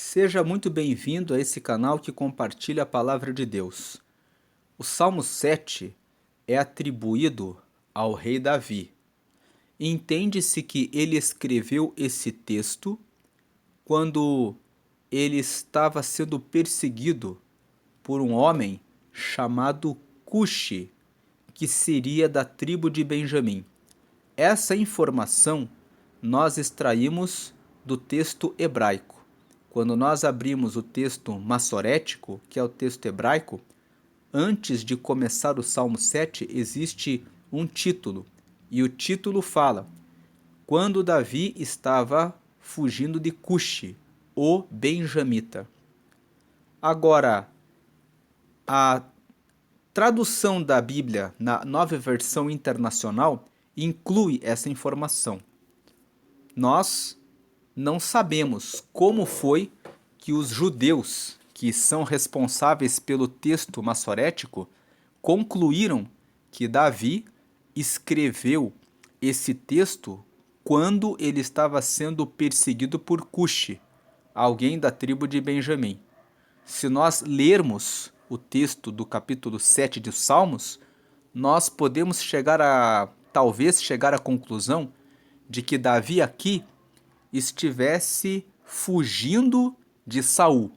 Seja muito bem-vindo a esse canal que compartilha a palavra de Deus. O Salmo 7 é atribuído ao rei Davi. Entende-se que ele escreveu esse texto quando ele estava sendo perseguido por um homem chamado Cuxi, que seria da tribo de Benjamim. Essa informação nós extraímos do texto hebraico. Quando nós abrimos o texto massorético, que é o texto hebraico, antes de começar o Salmo 7, existe um título. E o título fala: quando Davi estava fugindo de Cuxi, o benjamita. Agora, a tradução da Bíblia na Nova Versão Internacional inclui essa informação. Nós não sabemos como foi que os judeus, que são responsáveis pelo texto massorético, concluíram que Davi escreveu esse texto quando ele estava sendo perseguido por Cuxi, alguém da tribo de Benjamim. Se nós lermos o texto do capítulo 7 de Salmos, nós podemos talvez chegar à conclusão de que Davi aqui estivesse fugindo de Saul.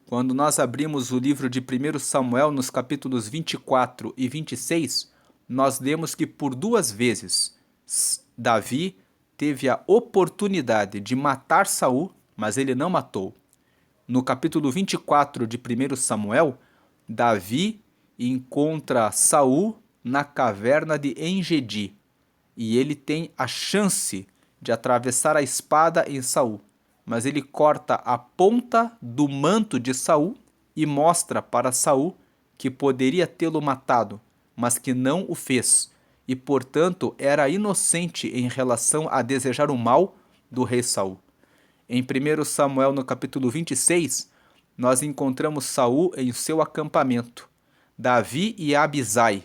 Quando nós abrimos o livro de 1 Samuel, nos capítulos 24 e 26, nós lemos que por duas vezes Davi teve a oportunidade de matar Saul, mas ele não matou. No capítulo 24 de 1 Samuel, Davi encontra Saul na caverna de En-Gedi e ele tem a chance de atravessar a espada em Saul, mas ele corta a ponta do manto de Saul e mostra para Saul que poderia tê-lo matado, mas que não o fez, e portanto era inocente em relação a desejar o mal do rei Saul. Em 1 Samuel, no capítulo 26, nós encontramos Saul em seu acampamento. Davi e Abisai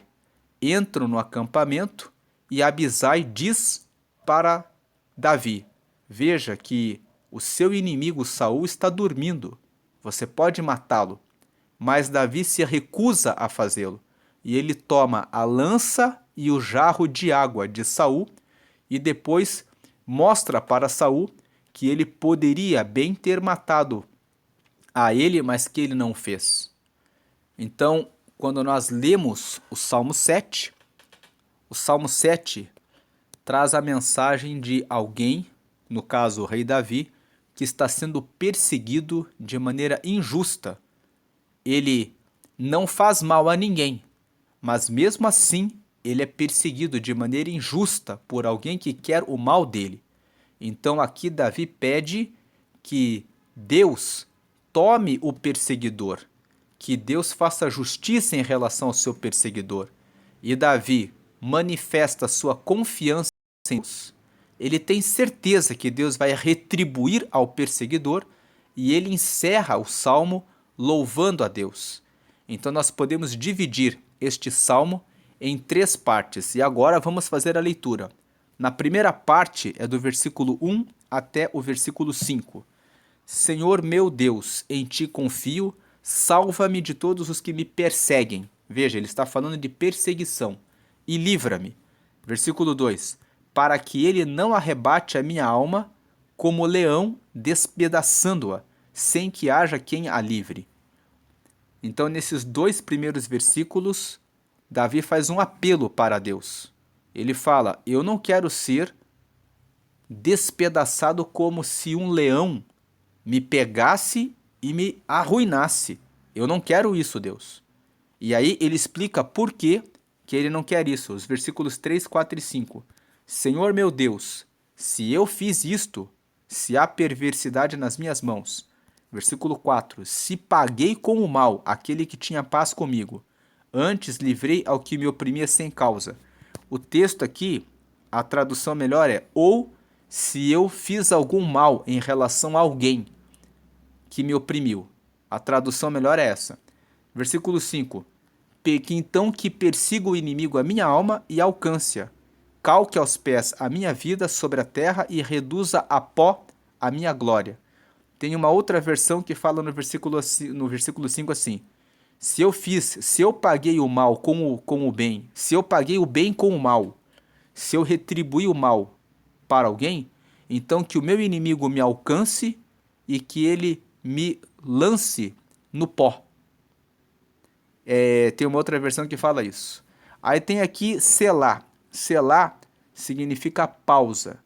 entram no acampamento e Abisai diz para Davi: veja que o seu inimigo Saul está dormindo, você pode matá-lo. Mas Davi se recusa a fazê-lo, e ele toma a lança e o jarro de água de Saul e depois mostra para Saul que ele poderia bem ter matado a ele, mas que ele não fez. Então, quando nós lemos o Salmo 7 traz a mensagem de alguém, no caso o rei Davi, que está sendo perseguido de maneira injusta. Ele não faz mal a ninguém, mas mesmo assim ele é perseguido de maneira injusta por alguém que quer o mal dele. Então aqui Davi pede que Deus tome o perseguidor, que Deus faça justiça em relação ao seu perseguidor. E Davi manifesta sua confiança em Deus. Ele tem certeza que Deus vai retribuir ao perseguidor e ele encerra o salmo louvando a Deus. Então nós podemos dividir este salmo em três partes e agora vamos fazer a leitura. Na primeira parte é do versículo 1 até o versículo 5. Senhor meu Deus, em ti confio, salva-me de todos os que me perseguem. Veja, ele está falando de perseguição. E livra-me. Versículo 2. Para que ele não arrebate a minha alma como leão despedaçando-a, sem que haja quem a livre. Então, nesses dois primeiros versículos, Davi faz um apelo para Deus. Ele fala: eu não quero ser despedaçado como se um leão me pegasse e me arruinasse. Eu não quero isso, Deus. E aí ele explica por que ele não quer isso. Os versículos 3, 4 e 5. Senhor meu Deus, se eu fiz isto, se há perversidade nas minhas mãos. Versículo 4. Se paguei com o mal aquele que tinha paz comigo, antes livrei ao que me oprimia sem causa. O texto aqui, a tradução melhor é: ou se eu fiz algum mal em relação a alguém que me oprimiu. A tradução melhor é essa. Versículo 5. Então que persiga o inimigo a minha alma e alcance-a. Calque aos pés a minha vida sobre a terra e reduza a pó a minha glória. Tem uma outra versão que fala no versículo 5 assim: se eu paguei o mal com o bem, se eu paguei o bem com o mal, se eu retribuí o mal para alguém, então que o meu inimigo me alcance e que ele me lance no pó. Tem uma outra versão que fala isso. Aí tem aqui selá. Selá significa pausa.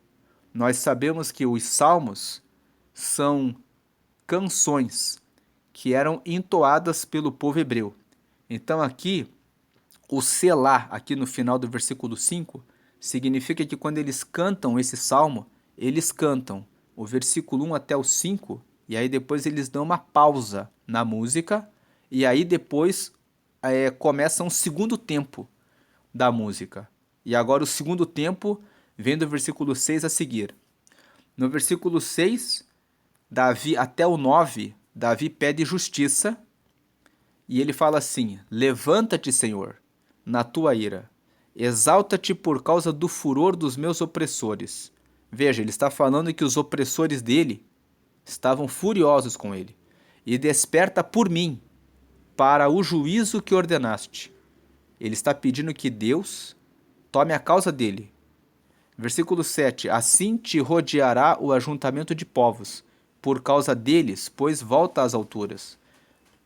Nós sabemos que os salmos são canções que eram entoadas pelo povo hebreu. Então aqui, o selá, aqui no final do versículo 5, significa que quando eles cantam esse salmo, eles cantam o versículo 1 até o 5, e aí depois eles dão uma pausa na música, e aí depois começa um segundo tempo da música. E agora o segundo tempo vem do versículo 6 a seguir. No versículo 6, Davi, até o 9, Davi pede justiça, e ele fala assim: levanta-te, Senhor, na tua ira, exalta-te por causa do furor dos meus opressores. Veja, ele está falando que os opressores dele estavam furiosos com ele. E desperta por mim, para o juízo que ordenaste. Ele está pedindo que Deus tome a causa dele. Versículo 7. Assim te rodeará o ajuntamento de povos, por causa deles, pois volta às alturas.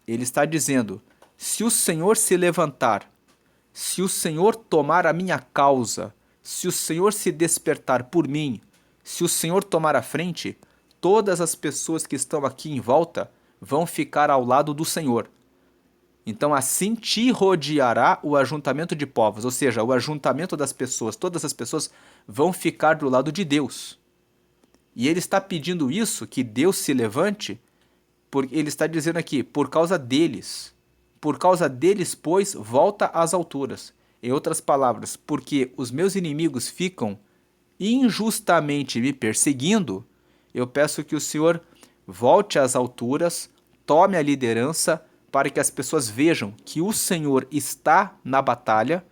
Ele está dizendo: se o Senhor se levantar, se o Senhor tomar a minha causa, se o Senhor se despertar por mim, se o Senhor tomar a frente, todas as pessoas que estão aqui em volta vão ficar ao lado do Senhor. Então assim te rodeará o ajuntamento de povos, ou seja, o ajuntamento das pessoas, todas as pessoas vão ficar do lado de Deus. E ele está pedindo isso, que Deus se levante, porque ele está dizendo aqui, por causa deles. Por causa deles, pois, volta às alturas. Em outras palavras, porque os meus inimigos ficam injustamente me perseguindo, eu peço que o Senhor volte às alturas, tome a liderança, para que as pessoas vejam que o Senhor está na batalha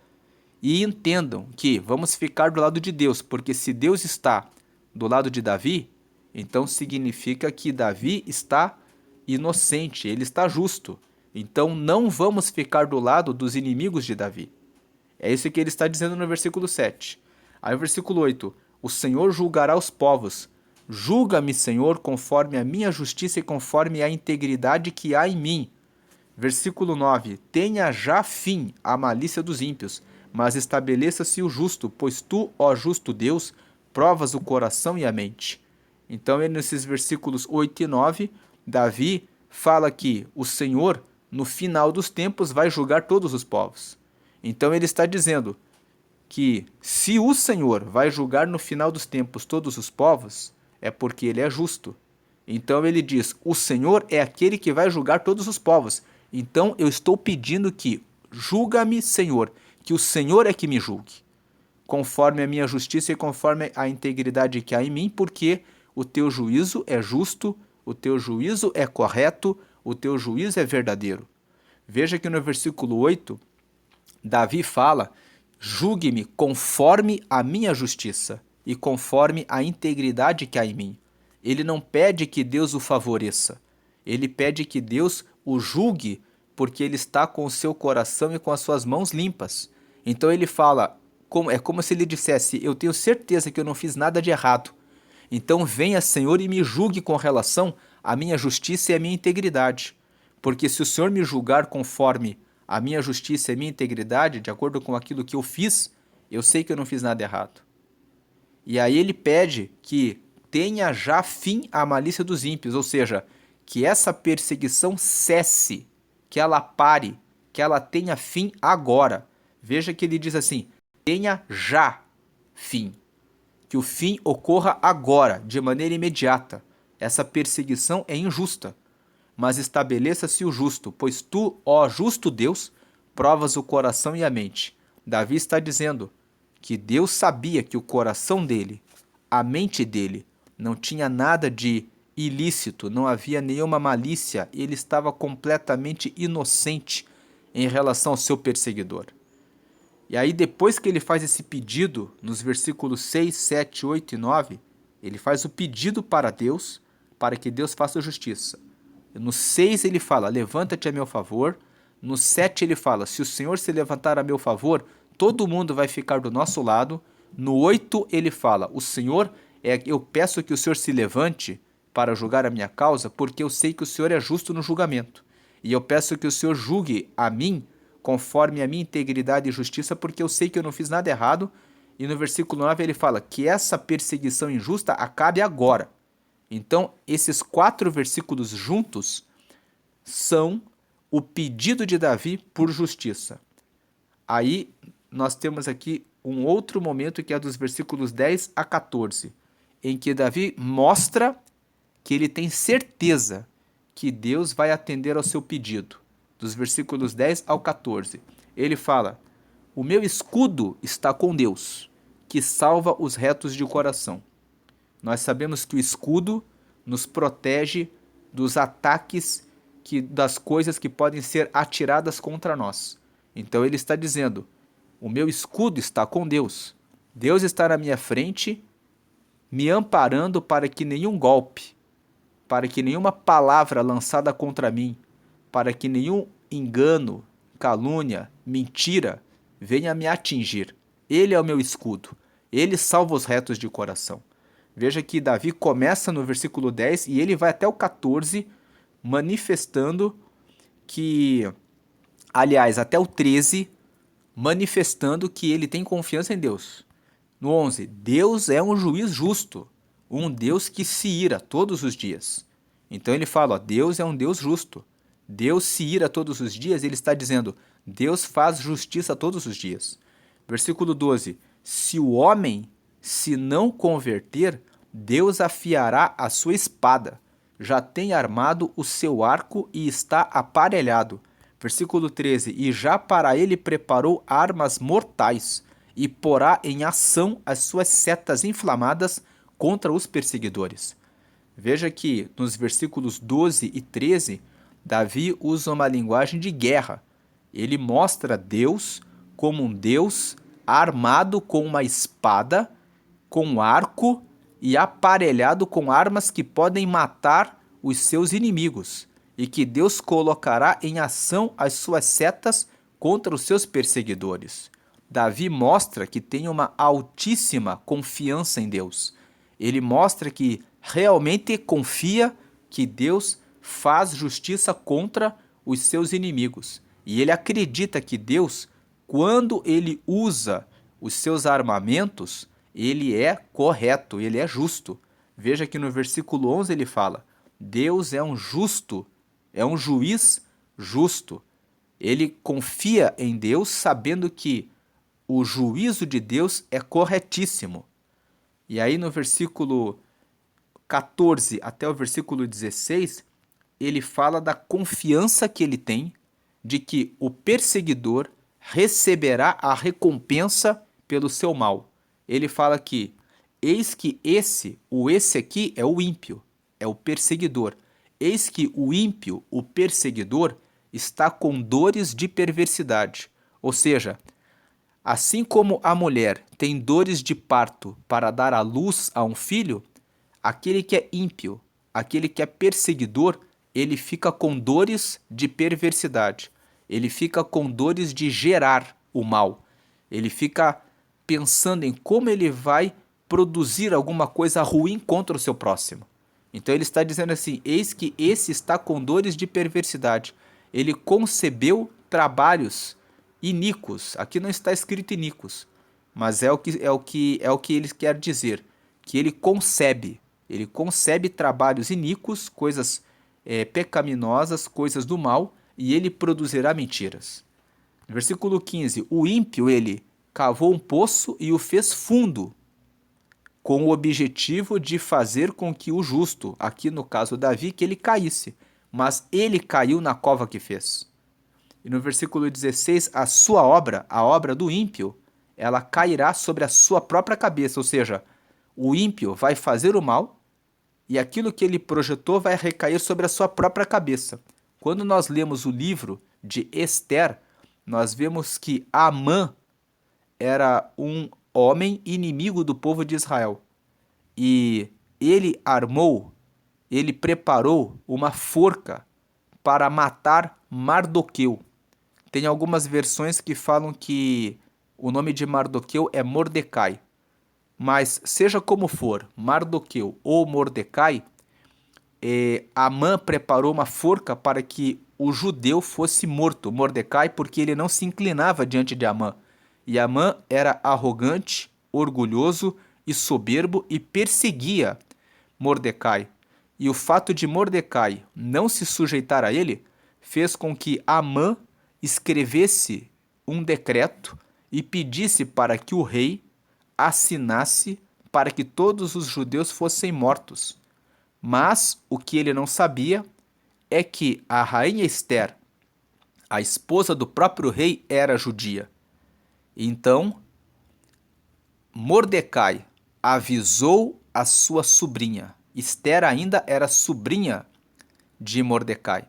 e entendam que vamos ficar do lado de Deus, porque se Deus está do lado de Davi, então significa que Davi está inocente, ele está justo. Então não vamos ficar do lado dos inimigos de Davi. É isso que ele está dizendo no versículo 7. Aí o versículo 8. O Senhor julgará os povos. Julga-me, Senhor, conforme a minha justiça e conforme a integridade que há em mim. Versículo 9. Tenha já fim a malícia dos ímpios, mas estabeleça-se o justo, pois tu, ó justo Deus, provas o coração e a mente. Então, nesses versículos 8 e 9, Davi fala que o Senhor, no final dos tempos, vai julgar todos os povos. Então, ele está dizendo que se o Senhor vai julgar no final dos tempos todos os povos, é porque ele é justo. Então, ele diz, o Senhor é aquele que vai julgar todos os povos. Então, eu estou pedindo que julga-me, Senhor, que o Senhor é que me julgue, conforme a minha justiça e conforme a integridade que há em mim, porque o teu juízo é justo, o teu juízo é correto, o teu juízo é verdadeiro. Veja que no versículo 8, Davi fala, julgue-me conforme a minha justiça e conforme a integridade que há em mim. Ele não pede que Deus o favoreça, ele pede que Deus o julgue, porque ele está com o seu coração e com as suas mãos limpas. Então ele fala, é como se ele dissesse, eu tenho certeza que eu não fiz nada de errado. Então venha, Senhor, e me julgue com relação à minha justiça e à minha integridade. Porque se o Senhor me julgar conforme a minha justiça e a minha integridade, de acordo com aquilo que eu fiz, eu sei que eu não fiz nada errado. E aí ele pede que tenha já fim a malícia dos ímpios, ou seja, que essa perseguição cesse, que ela pare, que ela tenha fim agora. Veja que ele diz assim, tenha já fim. Que o fim ocorra agora, de maneira imediata. Essa perseguição é injusta, mas estabeleça-se o justo, pois tu, ó justo Deus, provas o coração e a mente. Davi está dizendo que Deus sabia que o coração dele, a mente dele, não tinha nada de ilícito, não havia nenhuma malícia, ele estava completamente inocente em relação ao seu perseguidor. E aí depois que ele faz esse pedido, nos versículos 6, 7, 8 e 9, ele faz o pedido para Deus para que Deus faça justiça. No 6 ele fala, levanta-te a meu favor. No 7 ele fala, se o Senhor se levantar a meu favor, todo mundo vai ficar do nosso lado. No 8 ele fala, eu peço que o Senhor se levante para julgar a minha causa, porque eu sei que o Senhor é justo no julgamento. E eu peço que o Senhor julgue a mim conforme a minha integridade e justiça, porque eu sei que eu não fiz nada errado. E no versículo 9 ele fala que essa perseguição injusta acabe agora. Então, esses 4 versículos juntos são o pedido de Davi por justiça. Aí nós temos aqui um outro momento que é dos versículos 10 a 14, em que Davi mostra que ele tem certeza que Deus vai atender ao seu pedido. Dos versículos 10 ao 14, ele fala, o meu escudo está com Deus, que salva os retos de coração. Nós sabemos que o escudo nos protege dos ataques das coisas que podem ser atiradas contra nós. Então ele está dizendo, o meu escudo está com Deus. Deus está na minha frente, me amparando para que nenhum golpe, para que nenhuma palavra lançada contra mim, para que nenhum engano, calúnia, mentira venha me atingir. Ele é o meu escudo. Ele salva os retos de coração. Veja que Davi começa no versículo 10 e ele vai até o 14, manifestando que, aliás, até o 13, manifestando que ele tem confiança em Deus. No 11, Deus é um juiz justo, um Deus que se ira todos os dias. Então ele fala, ó, Deus é um Deus justo. Deus se ira todos os dias, ele está dizendo, Deus faz justiça todos os dias. Versículo 12, se o homem se não converter, Deus afiará a sua espada, já tem armado o seu arco e está aparelhado. Versículo 13, e já para ele preparou armas mortais, e porá em ação as suas setas inflamadas contra os perseguidores. Veja que nos versículos 12 e 13, Davi usa uma linguagem de guerra. Ele mostra Deus como um Deus armado com uma espada, com arco e aparelhado com armas que podem matar os seus inimigos, e que Deus colocará em ação as suas setas contra os seus perseguidores. Davi mostra que tem uma altíssima confiança em Deus. Ele mostra que realmente confia que Deus faz justiça contra os seus inimigos. E ele acredita que Deus, quando ele usa os seus armamentos, ele é correto, ele é justo. Veja que no versículo 11 ele fala, Deus é um justo, é um juiz justo. Ele confia em Deus sabendo que o juízo de Deus é corretíssimo. E aí no versículo 14 até o versículo 16, ele fala da confiança que ele tem de que o perseguidor receberá a recompensa pelo seu mal. Ele fala que, eis que esse aqui é o ímpio, é o perseguidor. Eis que o ímpio, o perseguidor, está com dores de perversidade. Ou seja, assim como a mulher tem dores de parto para dar à luz a um filho, aquele que é ímpio, aquele que é perseguidor, ele fica com dores de perversidade. Ele fica com dores de gerar o mal. Ele fica pensando em como ele vai produzir alguma coisa ruim contra o seu próximo. Então ele está dizendo assim, eis que esse está com dores de perversidade. Ele concebeu trabalhos iníquos. Aqui não está escrito iníquos, mas é o que ele quer dizer, que ele concebe trabalhos iníquos, coisas pecaminosas, coisas do mal, e ele produzirá mentiras. Versículo 15, o ímpio ele cavou um poço e o fez fundo, com o objetivo de fazer com que o justo, aqui no caso Davi, que ele caísse, mas ele caiu na cova que fez. E no versículo 16, a sua obra, a obra do ímpio, ela cairá sobre a sua própria cabeça, ou seja, o ímpio vai fazer o mal e aquilo que ele projetou vai recair sobre a sua própria cabeça. Quando nós lemos o livro de Ester, nós vemos que Amã era um homem inimigo do povo de Israel. E ele armou ele preparou uma forca para matar Mardoqueu. Tem algumas versões que falam que o nome de Mardoqueu é Mordecai. Mas seja como for, Mardoqueu ou Mordecai, Amã preparou uma forca para que o judeu fosse morto, Mordecai, porque ele não se inclinava diante de Amã. E Amã era arrogante, orgulhoso e soberbo e perseguia Mordecai. E o fato de Mordecai não se sujeitar a ele fez com que Amã escrevesse um decreto e pedisse para que o rei assinasse para que todos os judeus fossem mortos. Mas o que ele não sabia é que a rainha Ester, a esposa do próprio rei, era judia. Então, Mordecai avisou a sua sobrinha. Ester ainda era sobrinha de Mordecai.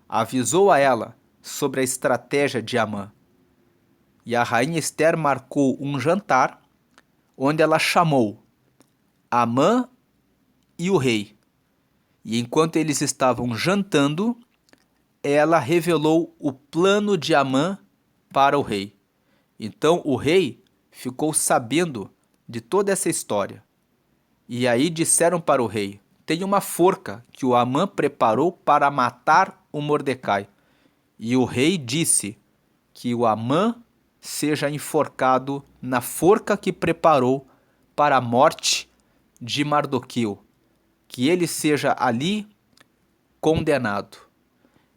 Avisou a ela sobre a estratégia de Amã. E a rainha Ester marcou um jantar onde ela chamou Amã e o rei. E enquanto eles estavam jantando, ela revelou o plano de Amã para o rei. Então o rei ficou sabendo de toda essa história. E aí disseram para o rei: tem uma forca que o Amã preparou para matar o Mordecai. E o rei disse que o Amã seja enforcado na forca que preparou para a morte de Mardoqueu, que ele seja ali condenado.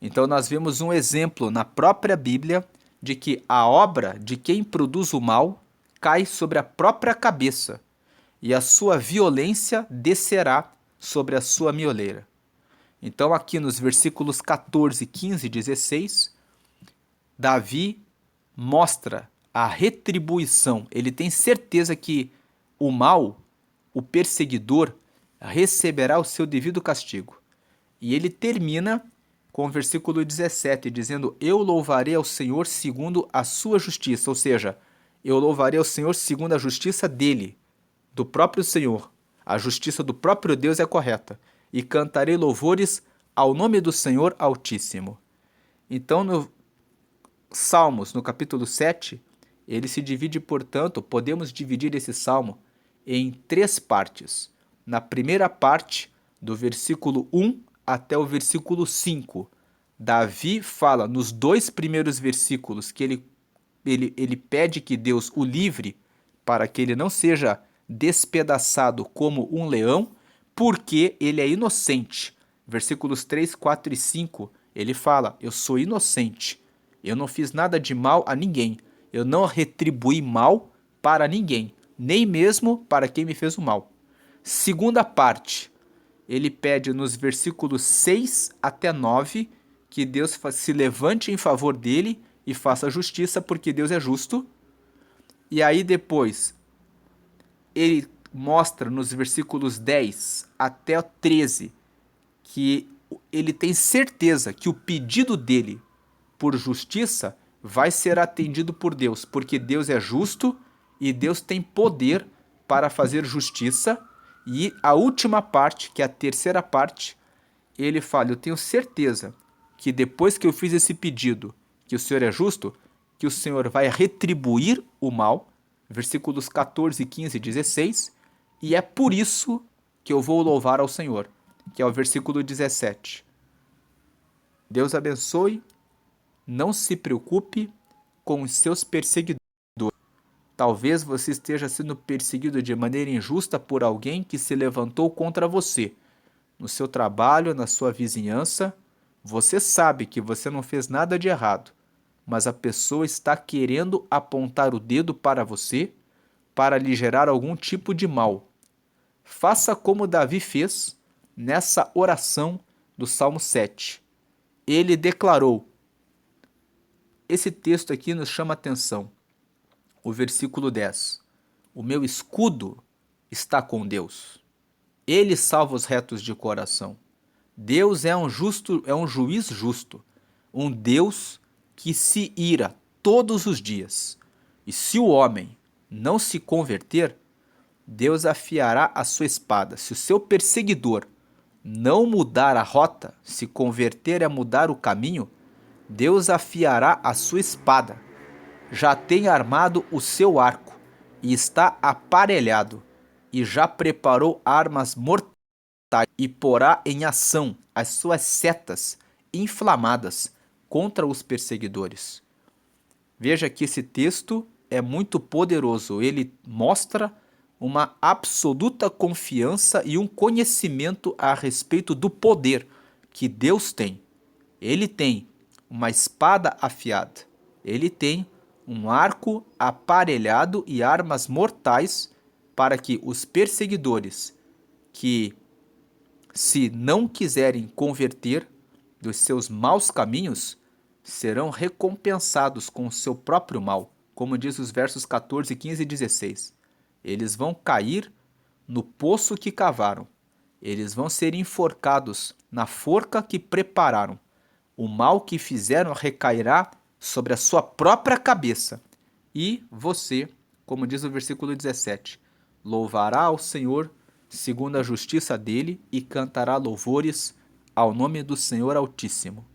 Então nós vemos um exemplo na própria Bíblia de que a obra de quem produz o mal cai sobre a própria cabeça e a sua violência descerá sobre a sua mioleira. Então aqui nos versículos 14, 15 e 16, Davi mostra a retribuição. Ele tem certeza que o mal, o perseguidor, receberá o seu devido castigo. E ele termina com o versículo 17, dizendo: eu louvarei ao Senhor segundo a sua justiça, ou seja, eu louvarei ao Senhor segundo a justiça dele, do próprio Senhor. A justiça do próprio Deus é correta. E cantarei louvores ao nome do Senhor Altíssimo. Então, no Salmos, no capítulo 7, ele se divide, portanto, podemos dividir esse salmo em 3 partes. Na primeira parte, do versículo 1 até o versículo 5, Davi fala nos 2 primeiros versículos que ele pede que Deus o livre para que ele não seja despedaçado como um leão, porque ele é inocente. Versículos 3, 4 e 5, ele fala: eu sou inocente, eu não fiz nada de mal a ninguém, eu não retribuí mal para ninguém, nem mesmo para quem me fez o mal. Segunda parte, ele pede nos versículos 6 até 9 que Deus se levante em favor dele e faça justiça, porque Deus é justo. E aí depois, ele mostra nos versículos 10 até 13 que ele tem certeza que o pedido dele por justiça vai ser atendido por Deus, porque Deus é justo e Deus tem poder para fazer justiça. E a última parte, que é a terceira parte, ele fala: eu tenho certeza que depois que eu fiz esse pedido, que o Senhor é justo, que o Senhor vai retribuir o mal, versículos 14, 15 e 16, e é por isso que eu vou louvar ao Senhor, que é o versículo 17. Deus abençoe, não se preocupe com os seus perseguidores. Talvez você esteja sendo perseguido de maneira injusta por alguém que se levantou contra você. No seu trabalho, na sua vizinhança, você sabe que você não fez nada de errado, mas a pessoa está querendo apontar o dedo para você para lhe gerar algum tipo de mal. Faça como Davi fez nessa oração do Salmo 7. Ele declarou. Esse texto aqui nos chama a atenção. O versículo 10. O meu escudo está com Deus. Ele salva os retos de coração. Deus é um juiz justo, um Deus que se ira todos os dias. E se o homem não se converter, Deus afiará a sua espada. Se o seu perseguidor não mudar a rota, se converter a mudar o caminho, Deus afiará a sua espada. Já tem armado o seu arco e está aparelhado, e já preparou armas mortais e porá em ação as suas setas inflamadas contra os perseguidores. Veja que esse texto é muito poderoso. Ele mostra uma absoluta confiança e um conhecimento a respeito do poder que Deus tem. Ele tem uma espada afiada. Ele tem um arco aparelhado e armas mortais para que os perseguidores que se não quiserem converter dos seus maus caminhos, serão recompensados com o seu próprio mal, como diz os versos 14, 15 e 16. Eles vão cair no poço que cavaram. Eles vão ser enforcados na forca que prepararam. O mal que fizeram recairá sobre a sua própria cabeça. E você, como diz o versículo 17, louvará ao Senhor segundo a justiça dele e cantará louvores ao nome do Senhor Altíssimo.